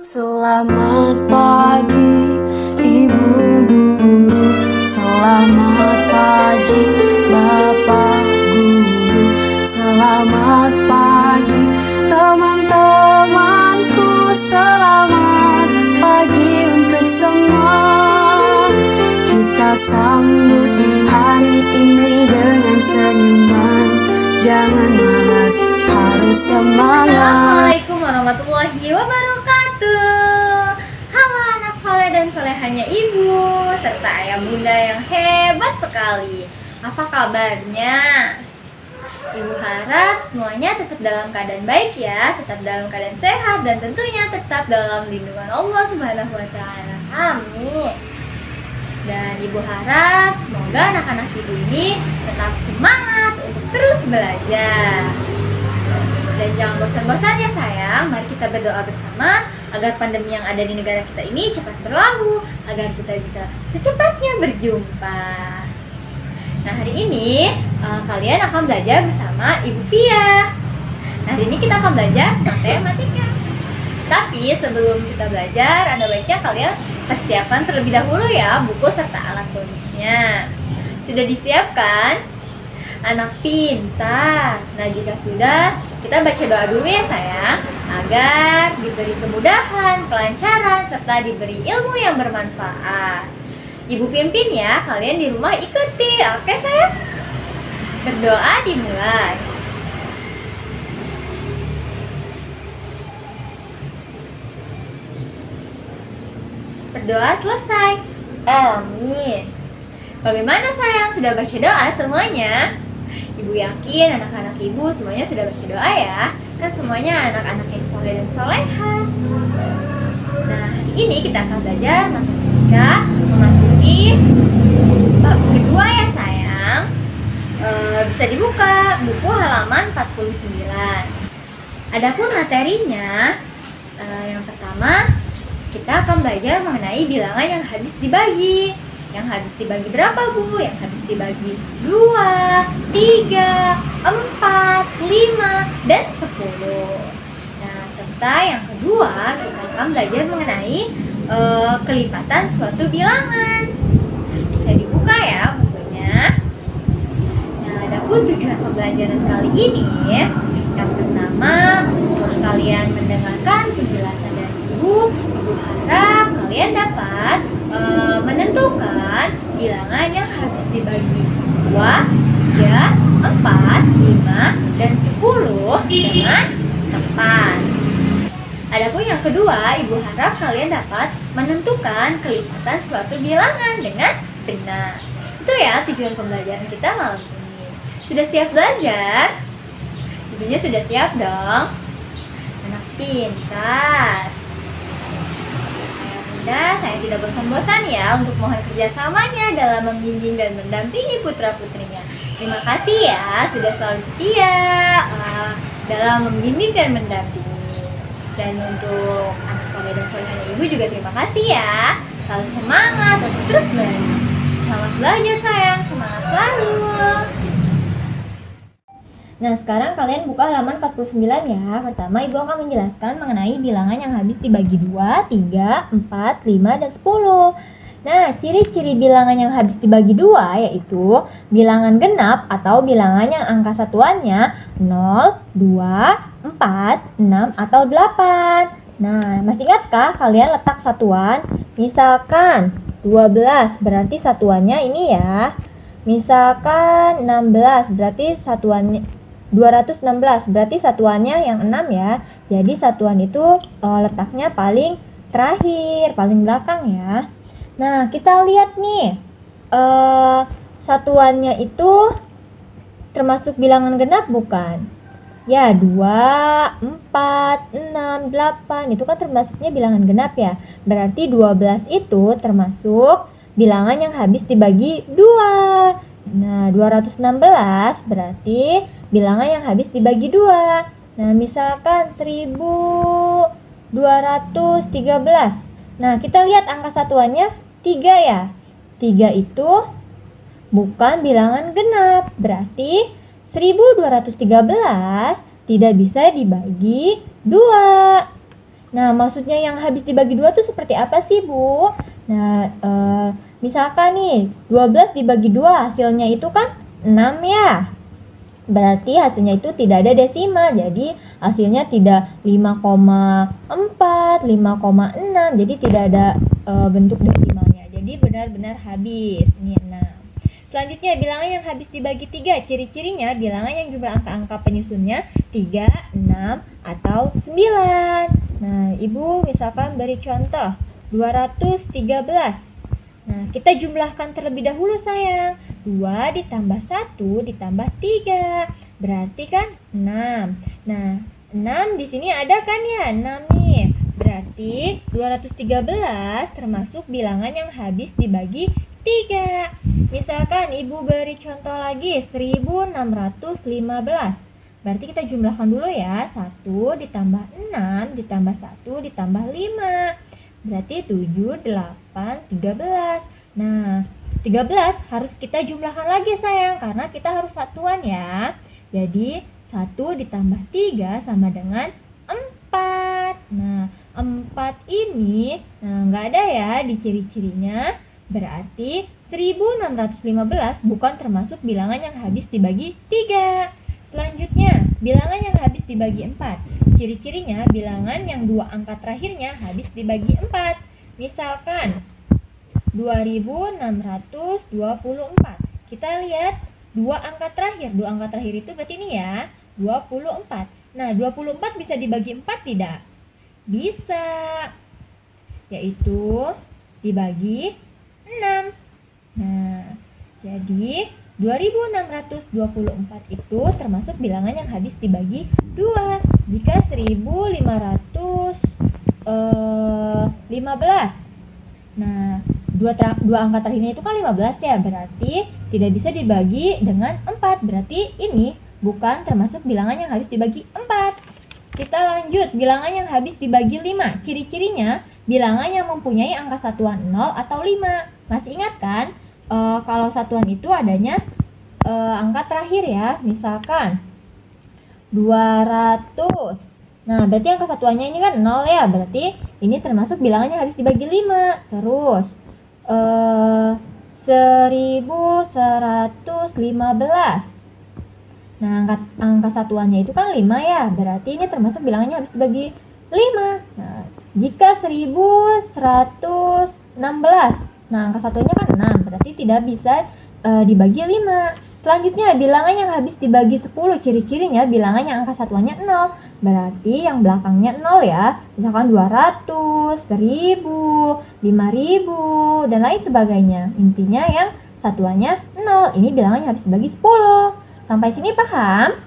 Selamat pagi Ibu Guru, selamat pagi Bapak Guru, selamat pagi teman-temanku, selamat pagi untuk semua. Kita sambut hari ini dengan senyuman, jangan malas, harus semangat. Assalamualaikum warahmatullahi wabarakatuh. Halo anak soleh dan solehannya ibu serta ayah bunda yang hebat sekali. Apa kabarnya? Ibu harap semuanya tetap dalam keadaan baik ya, tetap dalam keadaan sehat dan tentunya tetap dalam lindungan Allah Subhanahu wa taala. Amin. Dan ibu harap semoga anak-anak ibu ini tetap semangat untuk terus belajar. Dan jangan bosan-bosan ya sayang, mari kita berdoa bersama agar pandemi yang ada di negara kita ini cepat berlalu, agar kita bisa secepatnya berjumpa. Nah hari ini kalian akan belajar bersama Ibu Fia. Nah hari ini kita akan belajar matematika. Tapi sebelum kita belajar, ada baiknya kalian persiapkan terlebih dahulu ya buku serta alat tulisnya. Sudah disiapkan? Anak pintar. Nah jika sudah, kita baca doa dulu ya sayang, agar diberi kemudahan, kelancaran, serta diberi ilmu yang bermanfaat. Ibu pimpin ya, kalian di rumah ikuti. Oke sayang? Berdoa dimulai. Berdoa selesai. Amin. Bagaimana sayang? Sudah baca doa semuanya? Ibu yakin anak-anak ibu semuanya sudah baca doa ya. Kan semuanya anak-anak yang soleh dan soleha. Nah hari ini kita akan belajar matematika memasuki bab kedua ya sayang. Bisa dibuka buku halaman 49. Adapun materinya, yang pertama kita akan belajar mengenai bilangan yang habis dibagi. Yang habis dibagi berapa Bu? Yang habis dibagi 2, 3, 4, 5, dan 10. Nah, serta yang kedua kita akan belajar mengenai kelipatan suatu bilangan. Bisa dibuka ya bukunya. Nah, adapun tujuan pembelajaran kali ini, yang pertama setelah kalian mendengarkan penjelasan dari Ibu harap kalian dapat menentukan bilangan yang habis dibagi 2, 3, 4, 5, dan 10 dengan tepat. Adapun yang kedua, Ibu harap kalian dapat menentukan kelipatan suatu bilangan dengan benar. Itu ya tujuan pembelajaran kita malam ini. Sudah siap belajar? Tentunya sudah siap dong. Anak pintar. Saya tidak bosan-bosan ya untuk mohon kerjasamanya dalam membimbing dan mendampingi putra-putrinya. Terima kasih ya sudah selalu setia dalam membimbing dan mendampingi. Dan untuk anak soleh dan solehannya ibu juga terima kasih ya. Selalu semangat untuk terus belajar. Selamat belajar sayang, semangat selalu. Nah sekarang kalian buka halaman 49 ya. Pertama ibu akan menjelaskan mengenai bilangan yang habis dibagi 2, 3, 4, 5, dan 10. Nah ciri-ciri bilangan yang habis dibagi 2 yaitu bilangan genap atau bilangan yang angka satuannya 0, 2, 4, 6, atau 8. Nah masih ingatkah kalian letak satuan? Misalkan 12 berarti satuannya ini ya. Misalkan 16 berarti satuannya 216 berarti satuannya yang 6 ya. Jadi satuan itu letaknya paling terakhir, paling belakang ya. Nah kita lihat nih satuannya itu termasuk bilangan genap bukan? Ya 2, 4, 6, 8 itu kan termasuknya bilangan genap ya. Berarti 12 itu termasuk bilangan yang habis dibagi 2. Nah 216 berarti bilangan yang habis dibagi 2. Nah misalkan 1213. Nah kita lihat angka satuannya 3 ya. 3 itu bukan bilangan genap. Berarti 1213 tidak bisa dibagi 2. Nah, maksudnya yang habis dibagi 2 tuh seperti apa sih, Bu? Nah, misalkan nih, 12 dibagi 2 hasilnya itu kan 6 ya. Berarti hasilnya itu tidak ada desimal, jadi hasilnya tidak 5,4, 5,6, jadi tidak ada bentuk desimalnya. Jadi benar-benar habis. Ini 6. Selanjutnya, bilangan yang habis dibagi 3. Ciri-cirinya, bilangan yang jumlah angka-angka penyusunnya 3, 6, atau 9. Nah, Ibu misalkan beri contoh 213. Nah, kita jumlahkan terlebih dahulu sayang. 2 ditambah 1 ditambah 3. Berarti kan 6. Nah, 6 di sini ada kan ya? 6 nih. Berarti 213 termasuk bilangan yang habis dibagi 3. Misalkan Ibu beri contoh lagi 1615. Berarti kita jumlahkan dulu ya. 1 ditambah 6 ditambah 1 ditambah 5. Berarti 7, 8, 13. Nah, 13 harus kita jumlahkan lagi sayang, karena kita harus satuan ya. Jadi 1 ditambah 3 sama dengan 4. Nah, 4 ini nggak ada ya di ciri-cirinya. Berarti 1615 bukan termasuk bilangan yang habis dibagi 3. Selanjutnya, bilangan yang habis dibagi 4. Ciri-cirinya bilangan yang 2 angka terakhirnya habis dibagi 4. Misalkan 2624. Kita lihat 2 angka terakhir. 2 angka terakhir itu berarti ini ya, 24. Nah, 24 bisa dibagi 4 tidak? Bisa. Yaitu dibagi 6. Nah, jadi 2624 itu termasuk bilangan yang habis dibagi 2. Jika 1515. Nah, dua angka terakhirnya itu kan 15 ya, berarti tidak bisa dibagi dengan 4. Berarti ini bukan termasuk bilangan yang habis dibagi 4. Kita lanjut, bilangan yang habis dibagi 5. Ciri-cirinya, bilangan yang mempunyai angka satuan 0 atau 5. Masih ingat kan? Kalau satuan itu adanya angka terakhir ya, misalkan 200. Nah, berarti angka satuannya ini kan 0 ya, berarti ini termasuk bilangan yang habis dibagi 5. Terus 1115. Nah, angka satuannya itu kan 5 ya, berarti ini termasuk bilangannya habis dibagi 5. Nah, jika 1116. Nah, angka satuannya kan 6, berarti tidak bisa dibagi 5. Selanjutnya, bilangan yang habis dibagi 10. Ciri-cirinya bilangan yang angka satuannya 0. Berarti yang belakangnya 0 ya. Misalkan 200, 1000, 5000, dan lain sebagainya. Intinya yang satuannya 0. Ini bilangan yang habis dibagi 10. Sampai sini paham?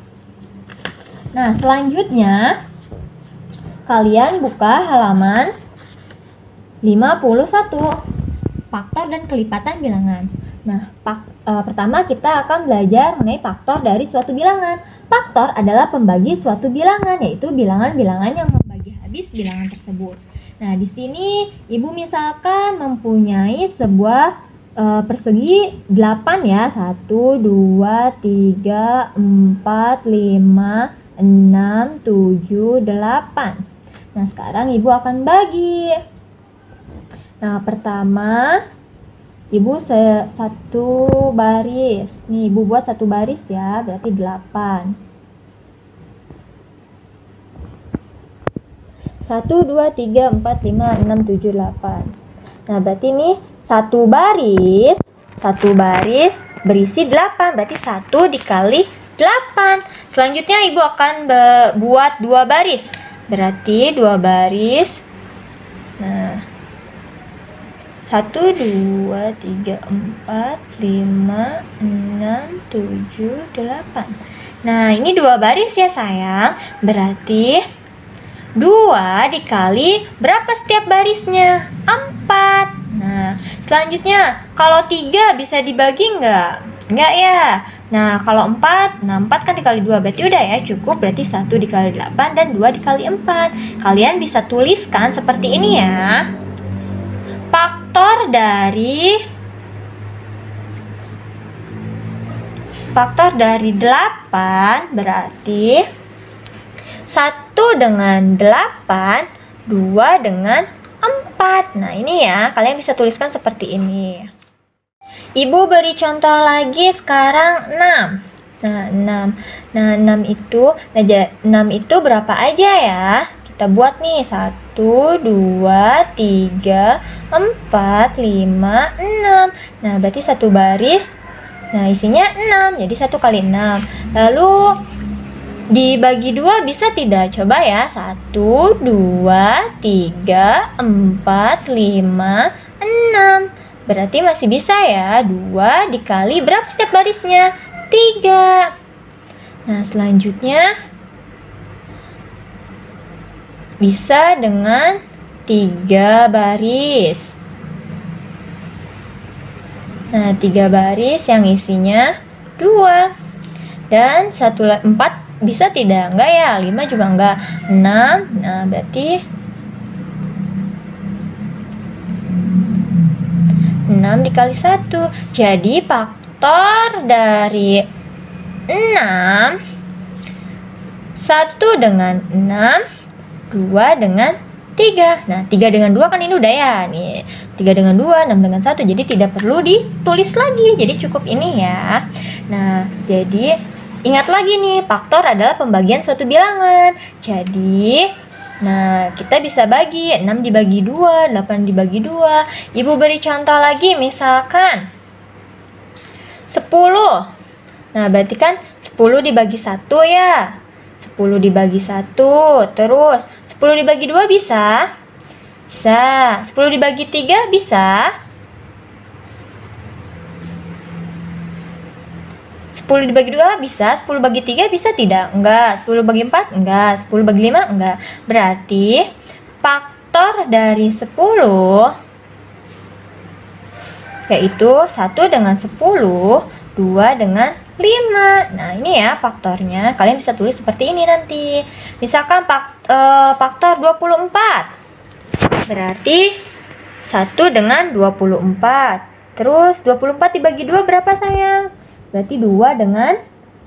Nah, selanjutnya kalian buka halaman 51. Faktor dan kelipatan bilangan. Nah, pertama kita akan belajar mengenai faktor dari suatu bilangan. Faktor adalah pembagi suatu bilangan, yaitu bilangan-bilangan yang membagi habis bilangan tersebut. Nah, di sini Ibu misalkan mempunyai sebuah persegi 8 ya. 1, 2, 3, 4, 5, 6, 7, 8. Nah, sekarang Ibu akan bagi. Nah, pertama Ibu satu baris. Nih, Ibu buat satu baris ya, berarti 8. 1, 2, 3, 4, 5, 6, 7, 8. Nah, berarti ini satu baris berisi 8. Berarti 1 dikali 8. Selanjutnya Ibu akan buat 2 baris. Berarti 2 baris. Nah, 1, 2, 3, 4, 5, 6, 7, 8. Nah, ini 2 baris ya sayang. Berarti 2 dikali berapa setiap barisnya? 4. Nah, selanjutnya kalau 3 bisa dibagi enggak? Enggak ya. Nah, kalau 4, nah 4 kan dikali 2, berarti udah ya cukup. Berarti 1 dikali 8 dan 2 dikali 4. Kalian bisa tuliskan seperti ini ya. Faktor dari 8 berarti 1 dengan 8 2 dengan 4. Nah, ini ya, kalian bisa tuliskan seperti ini. Ibu beri contoh lagi sekarang 6. Nah, 6. Nah, 6 itu berapa aja ya? Kita buat nih, 1, 2, 3, 4, 5, 6. Nah, berarti satu baris. Nah, isinya 6, jadi 1 kali 6. Lalu dibagi 2 bisa tidak? Coba ya, 1, 2, 3, 4, 5, 6. Berarti masih bisa ya, 2 dikali berapa setiap barisnya? 3. Nah, selanjutnya bisa dengan 3 baris. Nah, 3 baris yang isinya 2. Dan 4 bisa tidak? Enggak ya, 5 juga enggak. 6, nah berarti 6 dikali 1. Jadi faktor dari 6, 1 dengan 6, 2 dengan 3. Nah, 3 dengan 2 kan ini udah ya. Nih, 3 dengan 2, 6 dengan 1. Jadi tidak perlu ditulis lagi. Jadi cukup ini ya. Nah, jadi ingat lagi nih, faktor adalah pembagian suatu bilangan. Jadi, nah, kita bisa bagi 6 dibagi 2, 8 dibagi 2. Ibu beri contoh lagi, misalkan 10. Nah, berarti kan 10 dibagi 1 ya. 10 dibagi 1, terus 10 dibagi 2 bisa? Bisa. 10 dibagi 3 bisa? 10 dibagi 2 bisa, 10 bagi 3 bisa tidak? Enggak. 10 bagi 4? Enggak. 10 bagi 5? Enggak. Berarti faktor dari 10 yaitu 1 dengan 10, 2 dengan 5. Nah, ini ya faktornya. Kalian bisa tulis seperti ini nanti. Misalkan faktor 24. Berarti 1 dengan 24. Terus 24 dibagi 2 berapa sayang? Berarti 2 dengan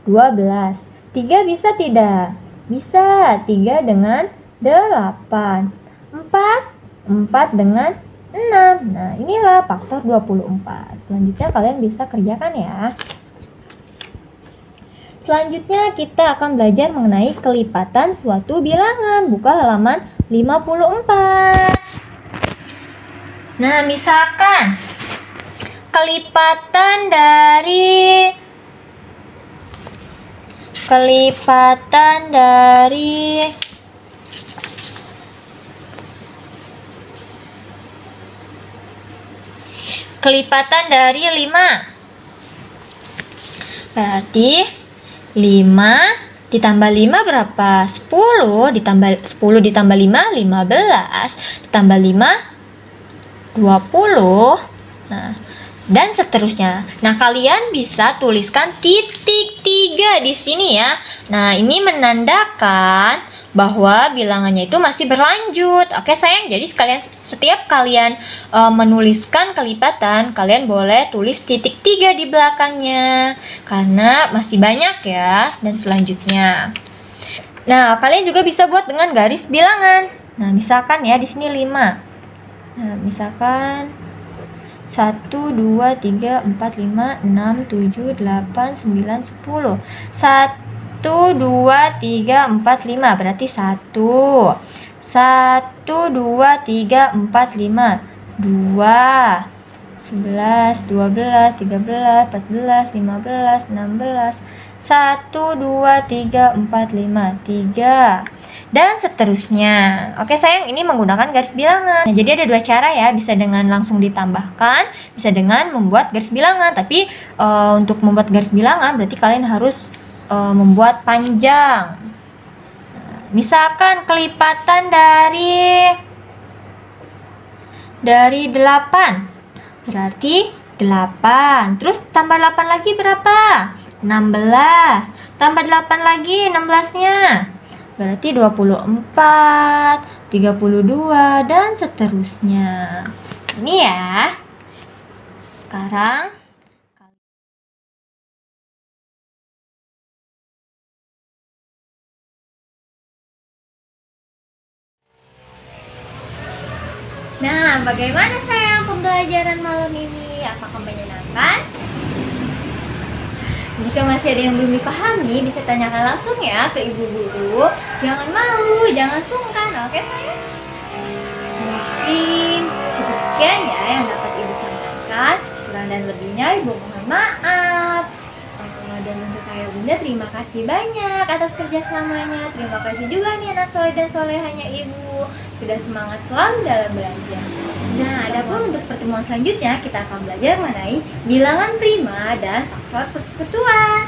12. 3 bisa tidak? Bisa. 3 dengan 8. 4 dengan 6. Nah, inilah faktor 24. Selanjutnya kalian bisa kerjakan ya. Selanjutnya kita akan belajar mengenai kelipatan suatu bilangan. Buka halaman 54. Nah, misalkan kelipatan dari kelipatan dari 5. Berarti 5 ditambah 5 berapa? 10 ditambah 5, 15. Ditambah 5, 20. Nah, dan seterusnya. Nah, kalian bisa tuliskan titik 3 di sini ya. Nah, ini menandakan bahwa bilangannya itu masih berlanjut. Oke sayang, jadi setiap kalian menuliskan kelipatan, kalian boleh tulis titik 3 di belakangnya. Karena masih banyak ya. Dan selanjutnya. Nah, kalian juga bisa buat dengan garis bilangan. Nah, misalkan ya di sini 5. Nah, misalkan 1, 2, 3, 4, 5, 6, 7, 8, 9, 10. 1, 2, 3, 4, 5. Berarti 1. 1, 2, 3, 4, 5. 2. 11, 12, 13, 14, 15, 16. 1, 2, 3, 4, 5. 3. Dan seterusnya. Oke sayang, ini menggunakan garis bilangan. Nah, jadi ada 2 cara ya, bisa dengan langsung ditambahkan, bisa dengan membuat garis bilangan. Tapi untuk membuat garis bilangan berarti kalian harus membuat panjang. Nah, misalkan kelipatan dari 8. Berarti 8. Terus tambah 8 lagi berapa? 16. Tambah 8 lagi 16-nya. Berarti 24, 32, dan seterusnya. Ini ya. Sekarang Nah, bagaimana sayang pembelajaran malam ini? Apakah menyenangkan? Jika masih ada yang belum dipahami, bisa tanyakan langsung ya ke ibu guru. Jangan malu, jangan sungkan, oke sayang? Mungkin cukup sekian ya yang dapat ibu sampaikan. Kurang dan lebihnya ibu mohon maaf. Dan untuk ayah bunda terima kasih banyak atas kerjasamanya. Terima kasih juga nih anak soleh dan solehanya ibu, sudah semangat selalu dalam belajar. Nah, adapun untuk pertemuan selanjutnya kita akan belajar mengenai bilangan prima dan faktor persekutuan.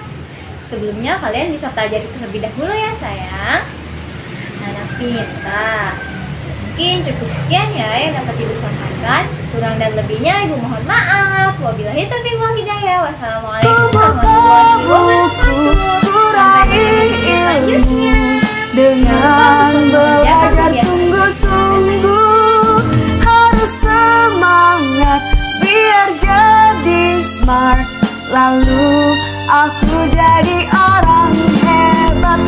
Sebelumnya kalian bisa pelajari terlebih dahulu ya sayang. Anak pintar. Mungkin cukup sekian ya yang dapat ibu sampaikan. Kurang dan lebihnya ibu mohon maaf. Wabillahi taufiq wal hidayah. Wassalamualaikum warahmatullahi wabarakatuh. Sampai jumpa selanjutnya dengan belajar sungguh-sungguh. Harus semangat biar jadi smart. Lalu aku jadi orang hebat.